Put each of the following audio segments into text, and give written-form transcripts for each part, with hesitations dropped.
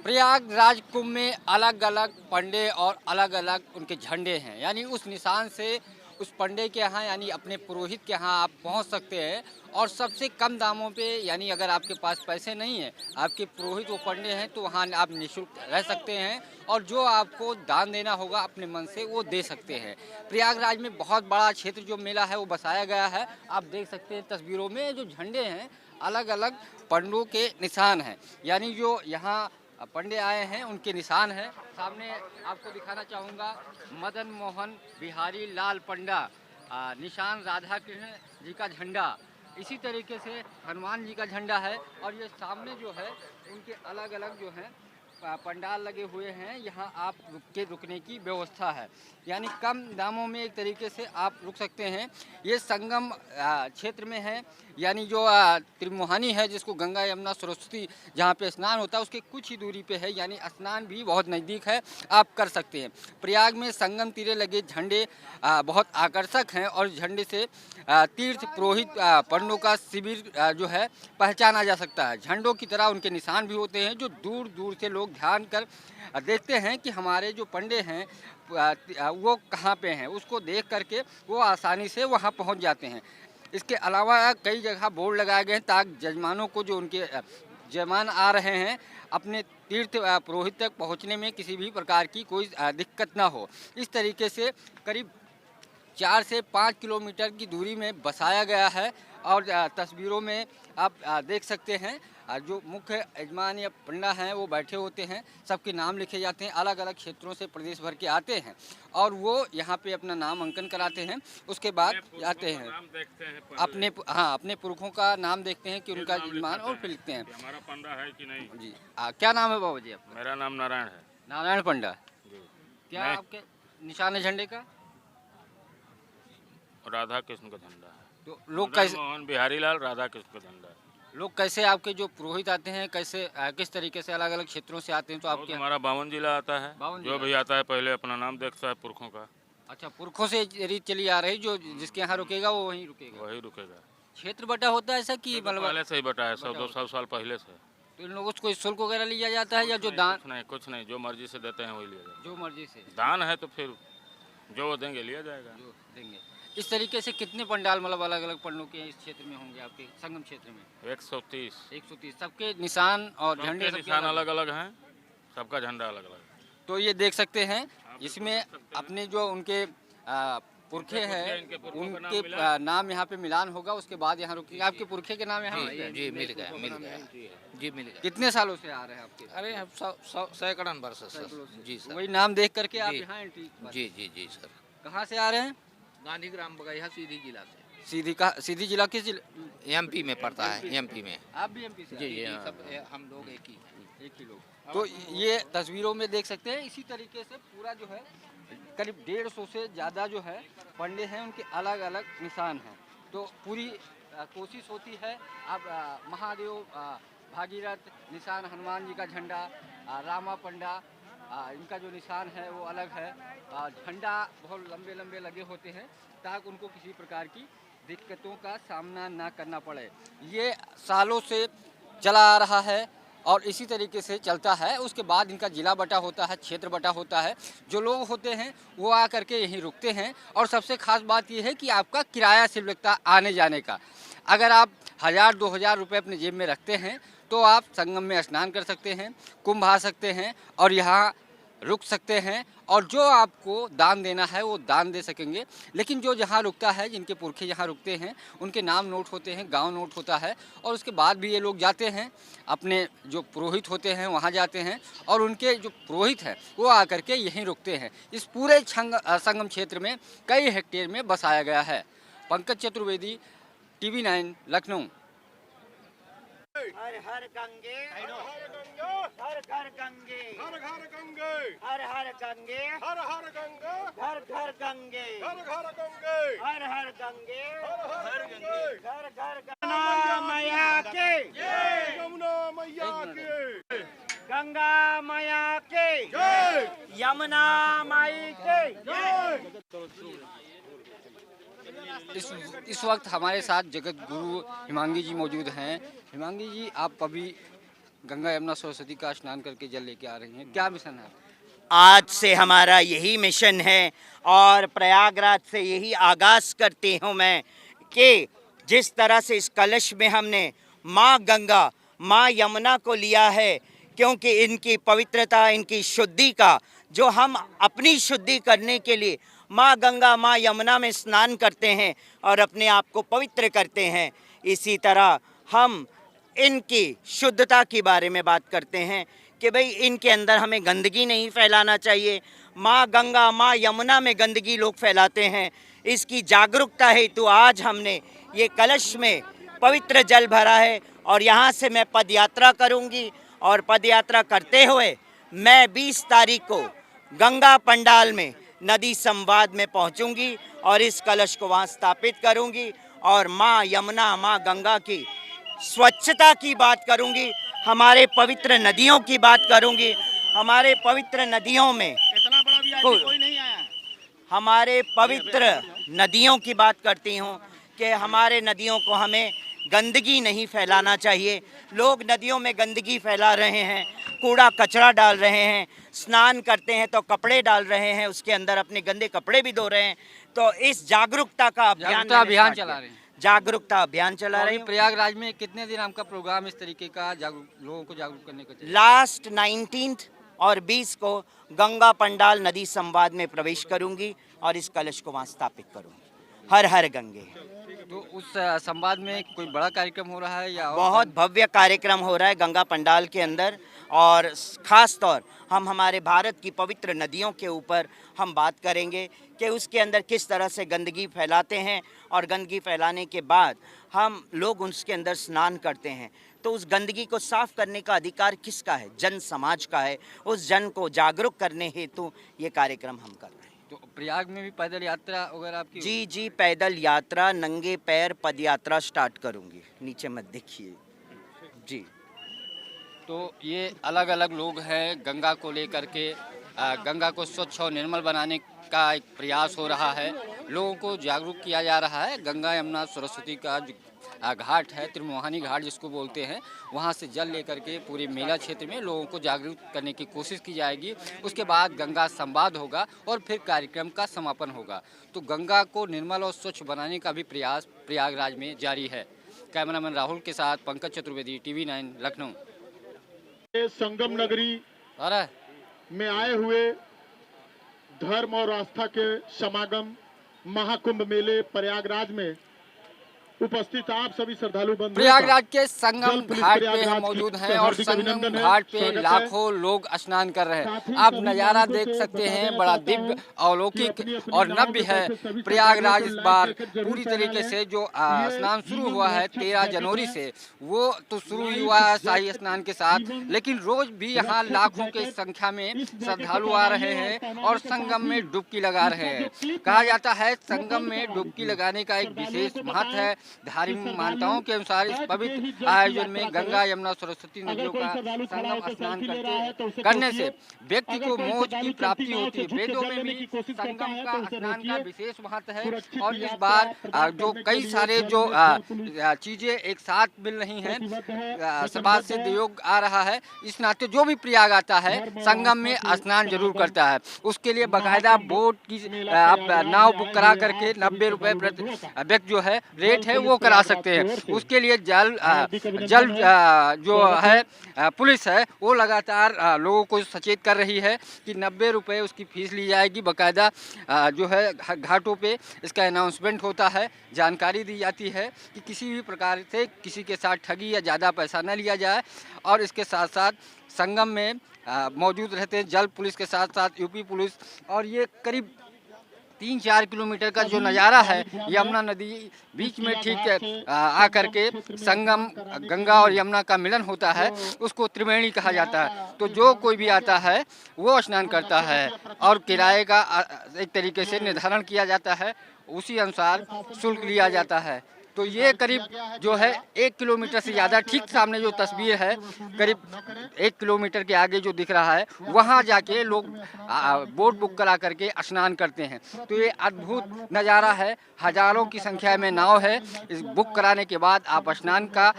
प्रयागराज कुंभ में अलग अलग पंडे और अलग अलग उनके झंडे हैं। यानी उस निशान से उस पंडे के यहाँ यानी अपने पुरोहित के यहाँ आप पहुँच सकते हैं और सबसे कम दामों पे। यानी अगर आपके पास पैसे नहीं है, आपके पुरोहित वो पंडे हैं, तो वहाँ आप निःशुल्क रह सकते हैं और जो आपको दान देना होगा अपने मन से वो दे सकते हैं। प्रयागराज में बहुत बड़ा क्षेत्र जो मेला है वो बसाया गया है। आप देख सकते हैं तस्वीरों में जो झंडे हैं अलग अलग पंडों के निशान हैं। यानी जो यहाँ पंडे आए हैं उनके निशान है। सामने आपको दिखाना चाहूँगा मदन मोहन बिहारी लाल पंडा, निशान राधा कृष्ण जी का झंडा। इसी तरीके से हनुमान जी का झंडा है और ये सामने जो है उनके अलग अलग जो है पंडाल लगे हुए हैं। यहाँ आप रुकने की व्यवस्था है। यानी कम दामों में एक तरीके से आप रुक सकते हैं। ये संगम क्षेत्र में है। यानी जो त्रिमोहानी है जिसको गंगा यमुना सरस्वती जहाँ पे स्नान होता है उसके कुछ ही दूरी पे है। यानी स्नान भी बहुत नज़दीक है, आप कर सकते हैं। प्रयाग में संगम तीरे लगे झंडे बहुत आकर्षक हैं और झंडे से तीर्थ पुरोहित पंडों का शिविर जो है पहचाना जा सकता है। झंडों की तरह उनके निशान भी होते हैं जो दूर दूर से लोग ध्यान कर देखते हैं कि हमारे जो पंडे हैं वो कहाँ पे हैं। उसको देख करके वो आसानी से वहाँ पहुँच जाते हैं। इसके अलावा कई जगह बोर्ड लगाए गए हैं ताकि जजमानों को जो उनके जजमान आ रहे हैं अपने तीर्थ पुरोहित तक पहुँचने में किसी भी प्रकार की कोई दिक्कत ना हो। इस तरीके से करीब 4 से 5 किलोमीटर की दूरी में बसाया गया है और तस्वीरों में आप देख सकते हैं जो मुख्य यजमान या पंडा हैं वो बैठे होते हैं। सबके नाम लिखे जाते हैं। अलग अलग क्षेत्रों से प्रदेश भर के आते हैं और वो यहाँ पे अपना नाम अंकन कराते हैं। उसके बाद जाते हैं अपने पुरखों का नाम देखते हैं कि उनका यजमान और फिर लिखते हैं हमारा पंडा है कि नहीं जी। क्या नाम है बाबू जी आपका? मेरा नाम नारायण है। नारायण पंडा जी। क्या आपके निशान है झंडे का? राधा कृष्ण का झंडा है। तो लोग कैसे मोहन बिहारी लाल राधा कृष्ण का झंडा है। लोग कैसे आपके जो पुरोहित आते हैं कैसे किस तरीके से अलग अलग क्षेत्रों से आते हैं? तो आपके हमारा 52 जिला आता है। जो भी आता है पहले अपना नाम देखता है पुरखों का। अच्छा, पुरखों से रीत चली आ रही, जो जिसके यहाँ रुकेगा वो वहीं रुकेगा। वही रुकेगा। क्षेत्र बटा होता है ऐसा कि मतलब पहले से ही बटा है, 100-200 साल पहले से। तो इन लोगों से कोई शुल्क वगैरह लिया जाता है या जो दान? कुछ नहीं, जो मर्जी से देते हैं वही लिया जाएगा। जो मर्जी से दान है तो फिर जो वो देंगे लिया जाएगा। जो देंगे। इस तरीके से कितने पंडाल मतलब अलग अलग पंडों के इस क्षेत्र में होंगे आपके संगम क्षेत्र में? 130 सबके निशान और झंडे निशान अलग अलग हैं, सबका झंडा अलग अलग। तो ये देख सकते हैं इसमें अपने जो उनके पुरखे हैं उनके नाम यहाँ पे मिलान होगा। उसके बाद यहाँ रुकेंगे। आपके पुरखे के नाम यहाँ जी मिल गया जी मिल गया। कितने सालों से आ रहे हैं आपके? अरे हम सैकड़न वर्ष सर। जी सर। वही नाम देख करके आप जी। यहाँ एंट्री? जी सर। कहाँ से आ रहे हैं? गांधी ग्राम बगैया सीधी जिला से। सीधी जिला किस जिला? एमपी में पड़ता है। एमपी में। आप भी एमपी से? जी सब हम लोग एक ही लोग। तो ये तस्वीरों में देख सकते हैं। इसी तरीके से पूरा जो है करीब 150 से ज़्यादा जो है पंडे हैं, उनके अलग अलग निशान हैं। तो पूरी कोशिश होती है। अब महादेव भागीरथ निशान, हनुमान जी का झंडा, रामा पंडा इनका जो निशान है वो अलग है। झंडा बहुत लंबे लंबे लगे होते हैं ताकि उनको किसी प्रकार की दिक्कतों का सामना ना करना पड़े। ये सालों से चला आ रहा है और इसी तरीके से चलता है। उसके बाद इनका जिला बटा होता है, क्षेत्र बटा होता है। जो लोग होते हैं वो आ करके यहीं रुकते हैं और सबसे खास बात ये है कि आपका किराया सिर्फ लगता है आने जाने का। अगर आप 1000-2000 रुपये अपने जेब में रखते हैं तो आप संगम में स्नान कर सकते हैं, कुंभ आ सकते हैं और यहाँ रुक सकते हैं और जो आपको दान देना है वो दान दे सकेंगे। लेकिन जो जहाँ रुकता है, जिनके पुरखे यहाँ रुकते हैं उनके नाम नोट होते हैं, गांव नोट होता है और उसके बाद भी ये लोग जाते हैं अपने जो पुरोहित होते हैं वहाँ जाते हैं और उनके जो पुरोहित हैं वो आकर के यहीं रुकते हैं। इस पूरे संगम क्षेत्र में कई हेक्टेयर में बसाया गया है। पंकज चतुर्वेदी, TV9 लखनऊ। हर हर गंगे हर घर गंगे हर घर गंगे हर हर गंगे हर हर गंगे घर घर गंगे हर घर गंगे हर हर गंगे हर गंगे घर घर गंगा मैया के जय, यमुना मैया के गंगा मैया के जय, यमुना माई के जय। इस वक्त हमारे साथ जगत गुरु हिमांगी जी मौजूद हैं। हिमांगी जी, आप अभी गंगा यमुना सरस्वती का स्नान करके जल लेके आ रही हैं, क्या मिशन है? आज से हमारा यही मिशन है और प्रयागराज से यही आगाज़ करती हूँ मैं कि जिस तरह से इस कलश में हमने माँ गंगा, माँ यमुना को लिया है, क्योंकि इनकी पवित्रता, इनकी शुद्धि का जो हम अपनी शुद्धि करने के लिए माँ गंगा, माँ यमुना में स्नान करते हैं और अपने आप को पवित्र करते हैं, इसी तरह हम इनकी शुद्धता के बारे में बात करते हैं कि भाई इनके अंदर हमें गंदगी नहीं फैलाना चाहिए। माँ गंगा, माँ यमुना में गंदगी लोग फैलाते हैं, इसकी जागरूकता हेतु आज हमने ये कलश में पवित्र जल भरा है और यहाँ से मैं पद यात्रा करूँगी और पद यात्रा करते हुए मैं 20 तारीख को गंगा पंडाल में नदी संवाद में पहुँचूँगी और इस कलश को वहाँ स्थापित करूँगी और माँ यमुना, माँ गंगा की स्वच्छता की बात करूँगी, हमारे पवित्र नदियों की बात करूँगी। हमारे पवित्र नदियों में इतना बड़ा भी कोई नहीं आया। हमारे पवित्र नदियों की बात करती हूँ कि हमारे नदियों को हमें गंदगी नहीं फैलाना चाहिए। लोग नदियों में गंदगी फैला रहे हैं, कूड़ा कचरा डाल रहे हैं, स्नान करते हैं तो कपड़े डाल रहे हैं, उसके अंदर अपने गंदे कपड़े भी धो रहे हैं। तो इस जागरूकता का अभियान चला रहे हैं। जागरूकता अभियान चला रहे हैं। प्रयागराज में कितने दिन आपका प्रोग्राम इस तरीके का लोगों को जागरूक करने का? लास्ट 19 और 20 को गंगा पंडाल नदी संवाद में प्रवेश करूंगी और इस कलश को वहां स्थापित करूंगी। हर हर गंगे। तो उस संवाद में कोई बड़ा कार्यक्रम हो रहा है या बहुत भव्य कार्यक्रम हो रहा है गंगा पंडाल के अंदर और खास तौर हम हमारे भारत की पवित्र नदियों के ऊपर हम बात करेंगे कि उसके अंदर किस तरह से गंदगी फैलाते हैं और गंदगी फैलाने के बाद हम लोग उसके अंदर स्नान करते हैं। तो उस गंदगी को साफ करने का अधिकार किसका है? जन समाज का है। उस जन को जागरूक करने हेतु ये कार्यक्रम हम कर रहे हैं। तो प्रयाग में भी पैदल यात्रा वगैरह आपकी? जी, पैदल यात्रा, नंगे पैर पद यात्रा स्टार्ट करूंगी। नीचे मत देखिए जी। तो ये अलग अलग लोग हैं गंगा को लेकर के, गंगा को स्वच्छ और निर्मल बनाने का एक प्रयास हो रहा है, लोगों को जागरूक किया जा रहा है। गंगा यमुना सरस्वती का जो घाट है, त्रिमोहानी घाट जिसको बोलते हैं, वहाँ से जल लेकर के पूरे मेला क्षेत्र में लोगों को जागरूक करने की कोशिश की जाएगी। उसके बाद गंगा संवाद होगा और फिर कार्यक्रम का समापन होगा। तो गंगा को निर्मल और स्वच्छ बनाने का भी प्रयास प्रयागराज में जारी है। कैमरामैन राहुल के साथ पंकज चतुर्वेदी, TV9 लखनऊ। संगम नगरी में आए हुए धर्म और आस्था के समागम महाकुंभ मेले प्रयागराज में उपस्थित आप सभी श्रद्धालु बंधुओं, प्रयागराज के संगम घाट पे हम मौजूद हैं और संगम घाट पे लाखों लोग स्नान कर रहे हैं। आप नज़ारा देख सकते हैं, बड़ा दिव्य, अलौकिक और नव्य है प्रयागराज। इस बार पूरी तरीके से जो स्नान शुरू हुआ है 13 जनवरी से, वो तो शुरू ही हुआ है शाही स्नान के साथ, लेकिन रोज भी यहाँ लाखों की संख्या में श्रद्धालु आ रहे हैं और संगम में डुबकी लगा रहे हैं। कहा जाता है संगम में डुबकी लगाने का एक विशेष महत्व है। धार्मिक मान्यताओं के अनुसार इस पवित्र आयोजन में गंगा यमुना सरस्वती नदियों का संगम स्नान करने से व्यक्ति को मोक्ष की प्राप्ति होती है। वेदों में भी संगम का स्नान का विशेष महत्व है और इस बार जो कई सारे जो चीजें एक साथ मिल रही हैं, समाज से योग आ रहा है, इस नाते जो भी प्रयाग आता है संगम में स्नान जरूर करता है। उसके लिए बाकायदा बोट की आप नाव बुक करा करके 90 रुपए प्रति व्यक्ति जो है रेट है वो करा सकते हैं। उसके लिए जल जो है पुलिस है वो लगातार लोगों को सचेत कर रही है कि 90 रुपये उसकी फीस ली जाएगी। बाकायदा जो है घाटों पे इसका अनाउंसमेंट होता है, जानकारी दी जाती है कि किसी भी प्रकार से किसी के साथ ठगी या ज़्यादा पैसा न लिया जाए। और इसके साथ साथ संगम में मौजूद रहते हैं जल पुलिस के साथ साथ यूपी पुलिस। और ये करीब 3-4 किलोमीटर का जो नज़ारा है, यमुना नदी बीच में ठीक आकर के संगम गंगा और यमुना का मिलन होता है, उसको त्रिवेणी कहा जाता है। तो जो कोई भी आता है वो स्नान करता है और किराए का एक तरीके से निर्धारण किया जाता है, उसी अनुसार शुल्क लिया जाता है। तो ये करीब जो है 1 किलोमीटर से ज़्यादा, ठीक सामने जो तस्वीर है करीब 1 किलोमीटर के आगे जो दिख रहा है, वहाँ जाके लोग बोट बुक करा करके स्नान करते हैं। तो ये अद्भुत नज़ारा है, हजारों की संख्या में नाव है। इस बुक कराने के बाद आप स्नान का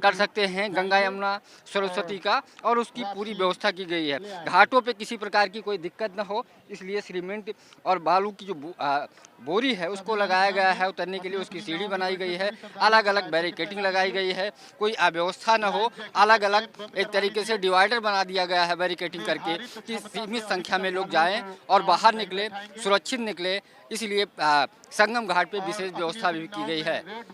कर सकते हैं, गंगा यमुना सरस्वती का, और उसकी पूरी व्यवस्था की गई है। घाटों पे किसी प्रकार की कोई दिक्कत न हो, इसलिए सीमेंट और बालू की जो बोरी है उसको लगाया गया है। उतरने के लिए उसकी सीढ़ी बनाई गई है, अलग अलग बैरिकेडिंग लगाई गई है, कोई अव्यवस्था न हो। अलग अलग एक तरीके से डिवाइडर बना दिया गया है बैरिकेडिंग करके, कि सीमित संख्या में लोग जाएं और बाहर निकले, सुरक्षित निकले। इसलिए संगम घाट पे विशेष व्यवस्था भी की गई है।